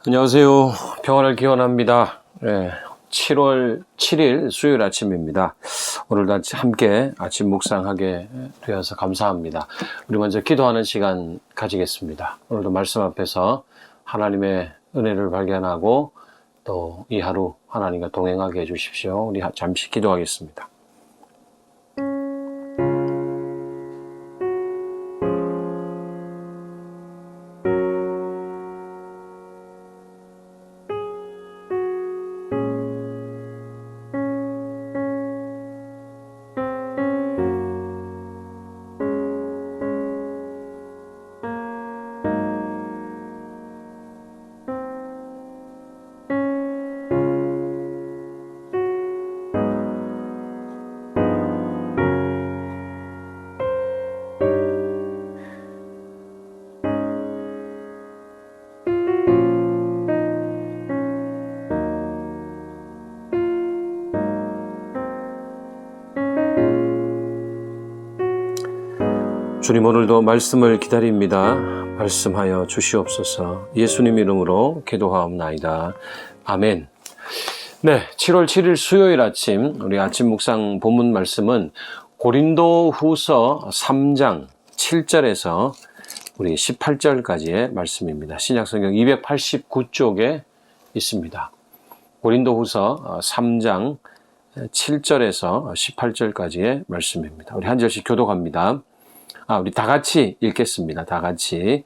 안녕하세요. 평안을 기원합니다. 7월 7일 수요일 아침입니다. 오늘도 함께 아침 묵상하게 되어서 감사합니다. 우리 먼저 기도하는 시간 가지겠습니다. 오늘도 말씀 앞에서 하나님의 은혜를 발견하고 또 이 하루 하나님과 동행하게 해주십시오. 우리 잠시 기도하겠습니다. 주님, 오늘도 말씀을 기다립니다. 말씀하여 주시옵소서. 예수님 이름으로 기도하옵나이다. 아멘. 네, 7월 7일 수요일 아침 우리 아침 묵상 본문 말씀은 고린도후서 3장 7절에서 우리 18절까지의 말씀입니다. 신약성경 289쪽에 있습니다. 고린도후서 3장 7절에서 18절까지의 말씀입니다. 우리 한 절씩 교독합니다. 우리 다 같이 읽겠습니다. 다 같이.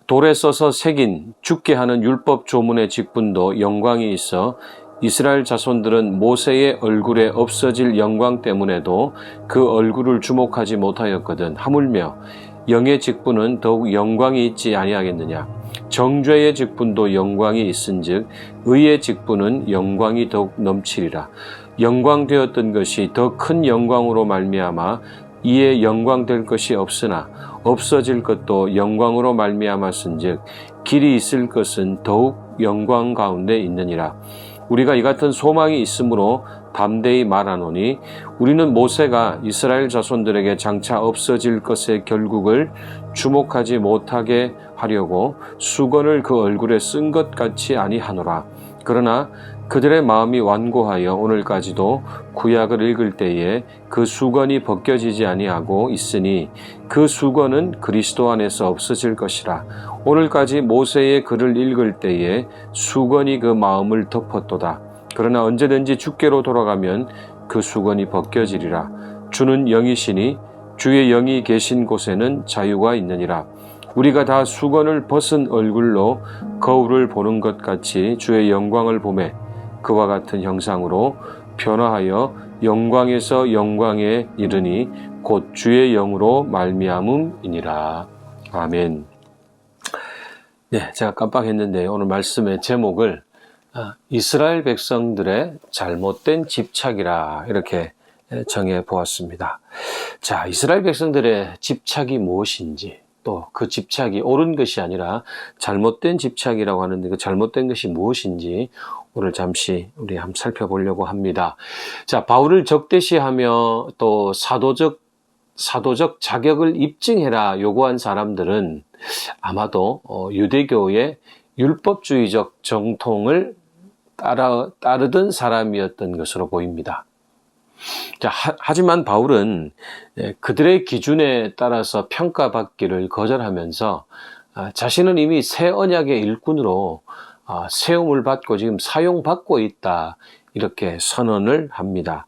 돌에 써서 새긴 죽게 하는 율법 조문의 직분도 영광이 있어 이스라엘 자손들은 모세의 얼굴에 없어질 영광 때문에도 그 얼굴을 주목하지 못하였거든. 하물며 영의 직분은 더욱 영광이 있지 아니하겠느냐. 정죄의 직분도 영광이 있은즉 의의 직분은 영광이 더욱 넘치리라. 영광되었던 것이 더 큰 영광으로 말미암아 이에 영광될 것이 없으나 없어질 것도 영광으로 말미암았은즉 길이 있을 것은 더욱 영광 가운데 있느니라. 우리가 이 같은 소망이 있으므로 담대히 말하노니 우리는 모세가 이스라엘 자손들에게 장차 없어질 것의 결국을 주목하지 못하게 하려고 수건을 그 얼굴에 쓴 것 같이 아니하노라. 그러나 그들의 마음이 완고하여 오늘까지도 구약을 읽을 때에 그 수건이 벗겨지지 아니하고 있으니 그 수건은 그리스도 안에서 없어질 것이라. 오늘까지 모세의 글을 읽을 때에 수건이 그 마음을 덮었도다. 그러나 언제든지 주께로 돌아가면 그 수건이 벗겨지리라. 주는 영이시니 주의 영이 계신 곳에는 자유가 있느니라. 우리가 다 수건을 벗은 얼굴로 거울을 보는 것 같이 주의 영광을 보매 그와 같은 형상으로 변화하여 영광에서 영광에 이르니 곧 주의 영으로 말미암음이니라. 아멘. 네, 제가 깜빡했는데 오늘 말씀의 제목을 이스라엘 백성들의 잘못된 집착이라 이렇게 정해 보았습니다. 자, 이스라엘 백성들의 집착이 무엇인지, 또 그 집착이 옳은 것이 아니라 잘못된 집착이라고 하는데 그 잘못된 것이 무엇인지 오늘 잠시 우리 한번 살펴보려고 합니다. 자, 바울을 적대시하며 또 사도적 자격을 입증해라 요구한 사람들은 아마도 유대교의 율법주의적 정통을 따르던 사람이었던 것으로 보입니다. 자, 하지만 바울은 그들의 기준에 따라서 평가받기를 거절하면서 자신은 이미 새 언약의 일꾼으로 세움을 받고 지금 사용받고 있다 이렇게 선언을 합니다.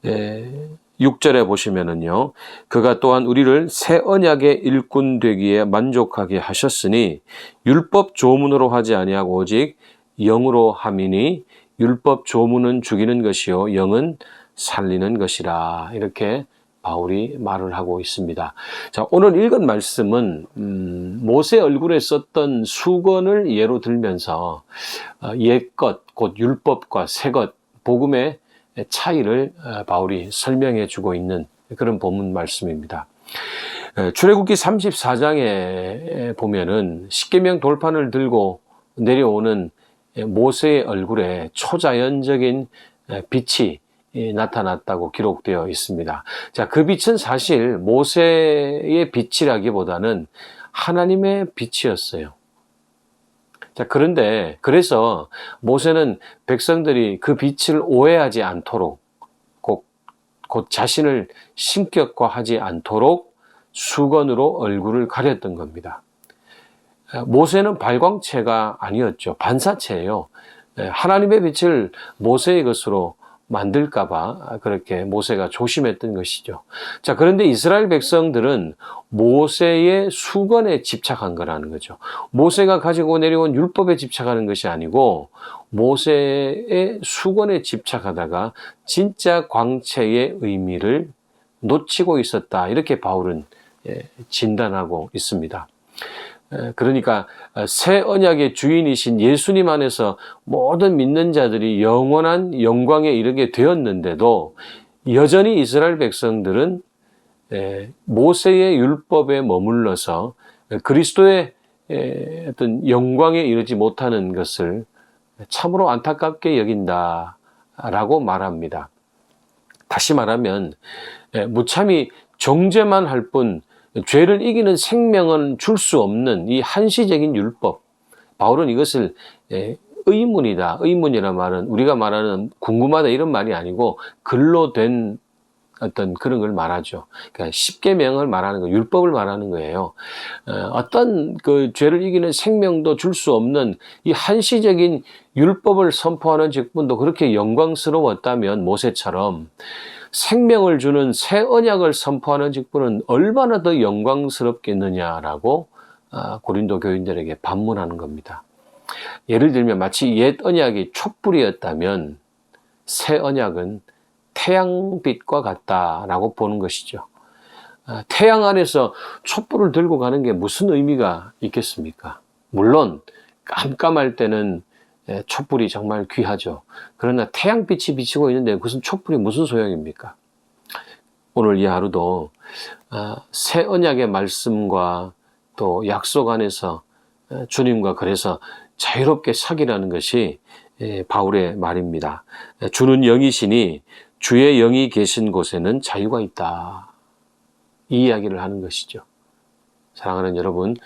6절에 보시면은요, 그가 또한 우리를 새 언약의 일꾼 되기에 만족하게 하셨으니 율법 조문으로 하지 아니하고 오직 영으로 함이니 율법 조문은 죽이는 것이요 영은 살리는 것이라 이렇게 바울이 말을 하고 있습니다. 자, 오늘 읽은 말씀은 모세 얼굴에 썼던 수건을 예로 들면서 옛것 곧 율법과 새것 복음의 차이를 바울이 설명해 주고 있는 그런 본문 말씀입니다. 출애굽기 34장에 보면은 십계명 돌판을 들고 내려오는 모세의 얼굴에 초자연적인 빛이 나타났다고 기록되어 있습니다. 자, 그 빛은 사실 모세의 빛이라기보다는 하나님의 빛이었어요. 자, 그런데 그래서 모세는 백성들이 그 빛을 오해하지 않도록 곧 자신을 신격화하지 않도록 수건으로 얼굴을 가렸던 겁니다. 모세는 발광체가 아니었죠. 반사체예요. 하나님의 빛을 모세의 것으로 만들까봐 그렇게 모세가 조심했던 것이죠. 자, 그런데 이스라엘 백성들은 모세의 수건에 집착한 거라는 거죠. 모세가 가지고 내려온 율법에 집착하는 것이 아니고 모세의 수건에 집착하다가 진짜 광채의 의미를 놓치고 있었다. 이렇게 바울은 진단하고 있습니다. 그러니까 새 언약의 주인이신 예수님 안에서 모든 믿는 자들이 영원한 영광에 이르게 되었는데도 여전히 이스라엘 백성들은 모세의 율법에 머물러서 그리스도의 어떤 영광에 이르지 못하는 것을 참으로 안타깝게 여긴다라고 말합니다. 다시 말하면 무참히 정죄만 할 뿐 죄를 이기는 생명은 줄 수 없는 이 한시적인 율법, 바울은 이것을 의문이다. 의문이라는 말은 우리가 말하는 궁금하다 이런 말이 아니고 글로 된 어떤 그런 걸 말하죠. 그러니까 십계명을 말하는 거, 율법을 말하는 거예요. 어떤 그 죄를 이기는 생명도 줄 수 없는 이 한시적인 율법을 선포하는 직분도 그렇게 영광스러웠다면 모세처럼 생명을 주는 새 언약을 선포하는 직분은 얼마나 더 영광스럽겠느냐라고 고린도 교인들에게 반문하는 겁니다. 예를 들면 마치 옛 언약이 촛불이었다면 새 언약은 태양빛과 같다라고 보는 것이죠. 태양 안에서 촛불을 들고 가는 게 무슨 의미가 있겠습니까? 물론 깜깜할 때는 촛불이 정말 귀하죠. 그러나 태양빛이 비치고 있는데 무슨 촛불이 무슨 소용입니까? 오늘 이 하루도 새 언약의 말씀과 또 약속 안에서 주님과 그래서 자유롭게 서기라는 것이 바울의 말입니다. 주는 영이시니 주의 영이 계신 곳에는 자유가 있다. 이 이야기를 하는 것이죠. 사랑하는 여러분,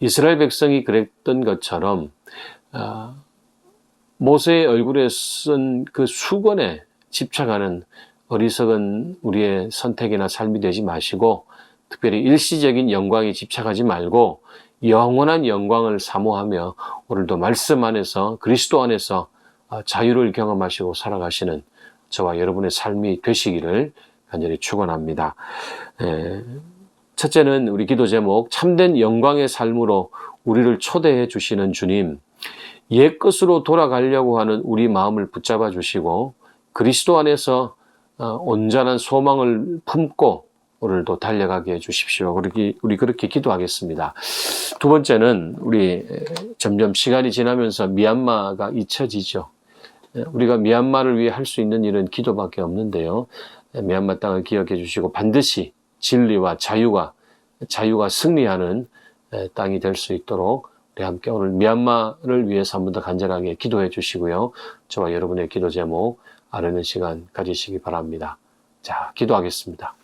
이스라엘 백성이 그랬던 것처럼 모세의 얼굴에 쓴 그 수건에 집착하는 어리석은 우리의 선택이나 삶이 되지 마시고 특별히 일시적인 영광에 집착하지 말고 영원한 영광을 사모하며 오늘도 말씀 안에서 그리스도 안에서 자유를 경험하시고 살아가시는 저와 여러분의 삶이 되시기를 간절히 축원합니다. 첫째는 우리 기도 제목 참된 영광의 삶으로 우리를 초대해 주시는 주님, 옛것으로 돌아가려고 하는 우리 마음을 붙잡아 주시고 그리스도 안에서 온전한 소망을 품고 오늘도 달려가게 해 주십시오. 우리 그렇게 기도하겠습니다. 두 번째는 우리 점점 시간이 지나면서 미얀마가 잊혀지죠. 우리가 미얀마를 위해 할 수 있는 일은 기도밖에 없는데요. 미얀마 땅을 기억해 주시고 반드시 진리와 자유가 승리하는 땅이 될 수 있도록 우리 함께 오늘 미얀마를 위해서 한 번 더 간절하게 기도해 주시고요. 저와 여러분의 기도 제목 아뢰는 시간 가지시기 바랍니다. 자, 기도하겠습니다.